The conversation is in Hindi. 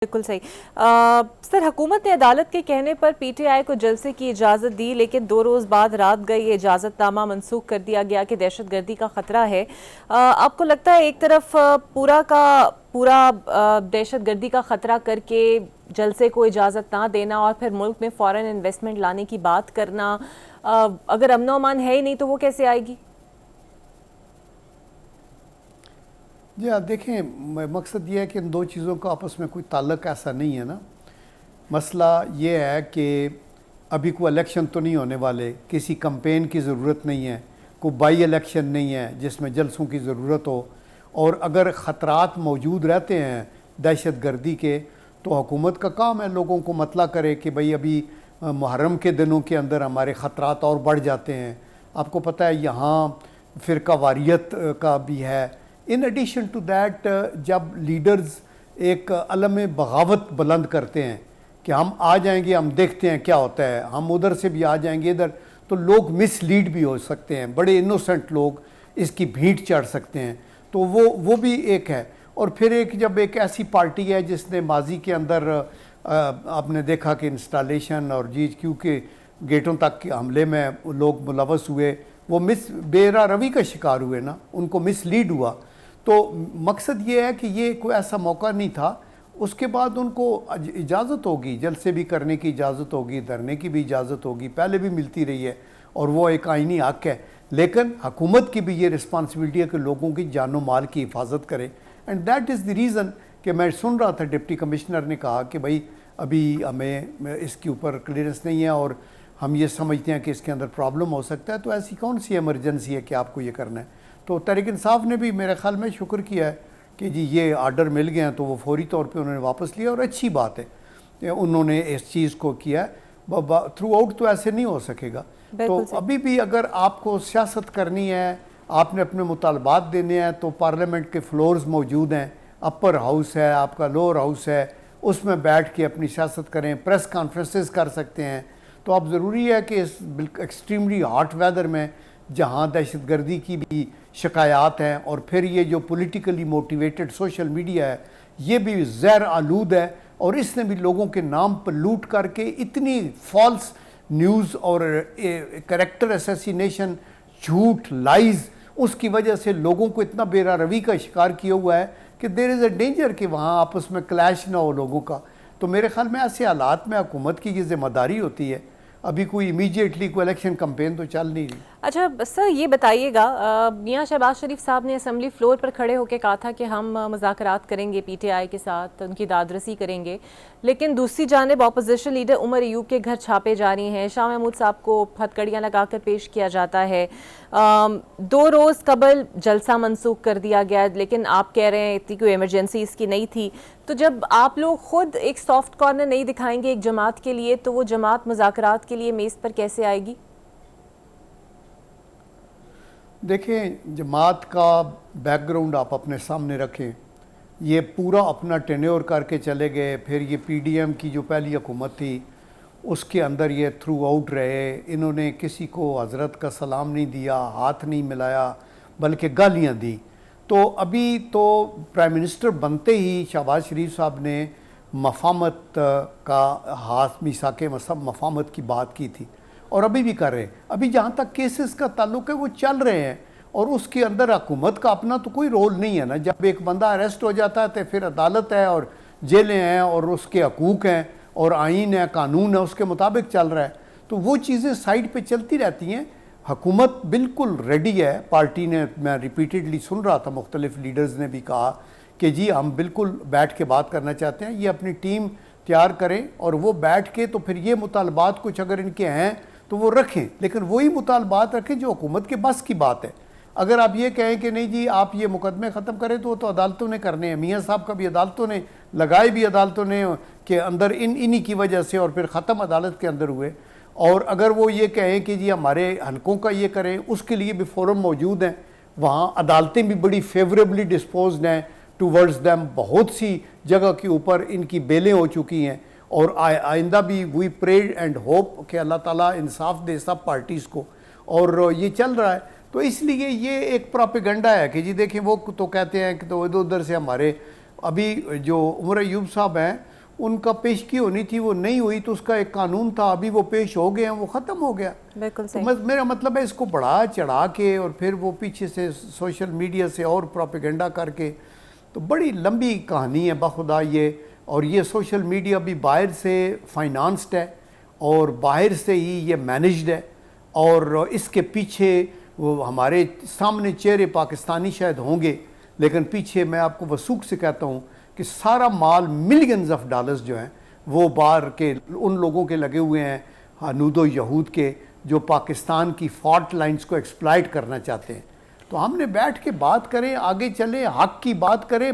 बिल्कुल सही। सर, हुकूमत ने अदालत के कहने पर पीटीआई को जलसे की इजाज़त दी, लेकिन 2 रोज़ बाद रात गई ये इजाज़तनामा मनसूख कर दिया गया कि दहशतगर्दी का ख़तरा है। आपको लगता है एक तरफ पूरा का पूरा दहशतगर्दी का ख़तरा करके जलसे को इजाज़त ना देना और फिर मुल्क में फ़ौरन इन्वेस्टमेंट लाने की बात करना, अगर अमन अमान है ही नहीं तो वो कैसे आएगी? जी हाँ, देखें, मकसद ये है कि इन दो चीज़ों का आपस में कोई ताल्लुक ऐसा नहीं है ना। मसला ये है कि अभी कोई इलेक्शन तो नहीं होने वाले, किसी कैंपेन की ज़रूरत नहीं है, कोई बाई इलेक्शन नहीं है जिसमें जलसों की ज़रूरत हो। और अगर ख़तरात मौजूद रहते हैं दहशत गर्दी के, तो हुकूमत का काम है लोगों को मतला करे कि भाई अभी मुहर्रम के दिनों के अंदर हमारे ख़तरात और बढ़ जाते हैं। आपको पता है यहाँ फ़िरका वारियत का भी है। इन एडिशन टू दैट, जब लीडर्स एक अलम बगावत बुलंद करते हैं कि हम आ जाएंगे, हम देखते हैं क्या होता है, हम उधर से भी आ जाएंगे इधर, तो लोग मिसलीड भी हो सकते हैं, बड़े इनोसेंट लोग इसकी भीड़ चढ़ सकते हैं। तो वो भी एक है। और फिर एक जब एक ऐसी पार्टी है जिसने माजी के अंदर आपने देखा कि इंस्टॉलेशन और GHQ के गेटों तक के हमले में लोग मुलवस हुए, वो बेरा रवि का शिकार हुए ना, उनको मिसलीड हुआ। तो मकसद ये है कि ये कोई ऐसा मौका नहीं था। उसके बाद उनको इजाज़त होगी, जलसे भी करने की इजाज़त होगी, धरने की भी इजाज़त होगी, पहले भी मिलती रही है और वो एक आइनी हक़ है। लेकिन हुकूमत की भी ये रिस्पॉन्सिबिलिटी है कि लोगों की जानो माल की हिफाजत करे। And that is the reason कि मैं सुन रहा था डिप्टी कमिश्नर ने कहा कि भाई अभी हमें इसके ऊपर क्लियरेंस नहीं है और हम ये समझते हैं कि इसके अंदर प्रॉब्लम हो सकता है। तो ऐसी कौन सी एमरजेंसी है कि आपको ये करना है? तो तहरीक इंसाफ ने भी मेरे ख्याल में शुक्र किया है कि जी ये आर्डर मिल गए हैं, तो वो फौरी तौर पे उन्होंने वापस लिया और अच्छी बात है उन्होंने इस चीज़ को किया है। थ्रू आउट तो ऐसे नहीं हो सकेगा। तो अभी भी अगर आपको सियासत करनी है, आपने अपने मुतालबात देने हैं, तो पार्लियामेंट के फ्लोर्स मौजूद हैं, अपर हाउस है, आपका लोअर हाउस है, उसमें बैठ के अपनी सियासत करें, प्रेस कॉन्फ्रेंसेस कर सकते हैं। तो अब ज़रूरी है कि इस एक्सट्रीमली हॉट वेदर में जहाँ दहशतगर्दी की भी शिकायत हैं और फिर ये जो पॉलिटिकली मोटिवेटेड सोशल मीडिया है, ये भी ज़हर आलूद है और इसने भी लोगों के नाम पर लूट करके इतनी फॉल्स न्यूज़ और कैरेक्टर असैसिनेशन, झूठ, लाइज, उसकी वजह से लोगों को इतना बेरा रवि का शिकार किया हुआ है कि देयर इज़ अ डेंजर कि वहाँ आपस में क्लैश ना हो लोगों का। तो मेरे ख्याल में ऐसे हालात में हुकूमत की ये जिम्मेदारी होती है। अभी कोई इमीडिएटली कोई इलेक्शन कैंपेन तो चल नहीं रही। अच्छा सर, ये बताइएगा, मियां शहबाज शरीफ साहब ने असेंबली फ्लोर पर खड़े होकर कहा था कि हम मुज़ाकरात करेंगे पीटीआई के साथ, उनकी दादरसी करेंगे, लेकिन दूसरी जानिब अपोजिशन लीडर उमर अयूब के घर छापे जारी हैं, शाह महमूद साहब को हथकड़ियाँ लगाकर पेश किया जाता है। 2 रोज़ कबल जलसा मनसूख कर दिया गया, लेकिन आप कह रहे हैं इतनी कोई इमरजेंसी इसकी नहीं थी। तो जब आप लोग खुद एक सॉफ्ट कॉर्नर नहीं दिखाएंगे एक जमात के लिए, तो वो जमात मुज़ाकरात के लिए मेज़ पर कैसे आएगी? देखें, जमात का बैकग्राउंड आप अपने सामने रखें। ये पूरा अपना टेन्योर करके चले गए, फिर ये PDM की जो पहली हुकूमत थी उसके अंदर ये थ्रू आउट रहे। इन्होंने किसी को हज़रत का सलाम नहीं दिया, हाथ नहीं मिलाया, बल्कि गालियाँ दी। तो अभी तो प्राइम मिनिस्टर बनते ही शहबाज शरीफ साहब ने मफामत का हाथ मिसा के मफामत की बात की थी और अभी भी कर रहे हैं। अभी जहाँ तक केसेस का ताल्लुक है वो चल रहे हैं और उसके अंदर हुकूमत का अपना तो कोई रोल नहीं है ना। जब एक बंदा अरेस्ट हो जाता है तो फिर अदालत है और जेलें हैं और उसके हकूक़ हैं और आइन है, कानून है, उसके मुताबिक चल रहा है। तो वो चीज़ें साइड पे चलती रहती हैं। हुकूमत बिल्कुल रेडी है। पार्टी ने, मैं रिपीटेडली सुन रहा था, मुख्तलिफ लीडर्स ने भी कहा कि जी हम बिल्कुल बैठ के बात करना चाहते हैं, ये अपनी टीम तैयार करें और वो बैठ के तो फिर ये मुतालबात कुछ अगर इनके हैं तो वो रखें, लेकिन वही मुतालबात रखें जो हुकूमत के बस की बात है। अगर आप ये कहें कि नहीं जी आप ये मुकदमे ख़त्म करें, तो वो तो अदालतों ने करने हैं। मियाँ साहब का भी अदालतों ने लगाए, भी अदालतों ने के अंदर इन्हीं की वजह से और फिर ख़त्म अदालत के अंदर हुए। और अगर वो ये कहें कि जी हमारे हलकों का ये करें, उसके लिए भी फोरम मौजूद हैं। वहाँ अदालतें भी बड़ी फेवरेबली डिस्पोज्ड हैं टूवर्ड्स दैम। बहुत सी जगह के ऊपर इनकी बेलें हो चुकी हैं और आइंदा भी वी प्रे एंड होप कि अल्लाह ताला इंसाफ दे सब पार्टीज़ को। और ये चल रहा है। तो इसलिए ये एक प्रोपेगेंडा है कि जी देखें वो तो कहते हैं कि तो इधर उधर से हमारे अभी जो उमर अयूब साहब हैं उनका पेशगी होनी थी वो नहीं हुई, तो उसका एक कानून था, अभी वो पेश हो गए हैं, वो ख़त्म हो गया। बिल्कुल तो सही। मेरा मतलब है इसको बढ़ा चढ़ा के और फिर वो पीछे से सोशल मीडिया से और प्रोपेगेंडा करके, तो बड़ी लंबी कहानी है बखुदा ये। और ये सोशल मीडिया भी बाहर से फाइनेंस्ड है और बाहर से ही ये मैनेज्ड है, और इसके पीछे वो हमारे सामने चेहरे पाकिस्तानी शायद होंगे, लेकिन पीछे मैं आपको वसूख से कहता हूँ कि सारा माल मिलियंस ऑफ डॉलर्स जो हैं वो बाहर के उन लोगों के लगे हुए हैं, हनूदो यहूद के, जो पाकिस्तान की फॉल्ट लाइंस को एक्सप्लॉइट करना चाहते हैं। तो हमने बैठ के बात करें, आगे चलें, हक की बात करें।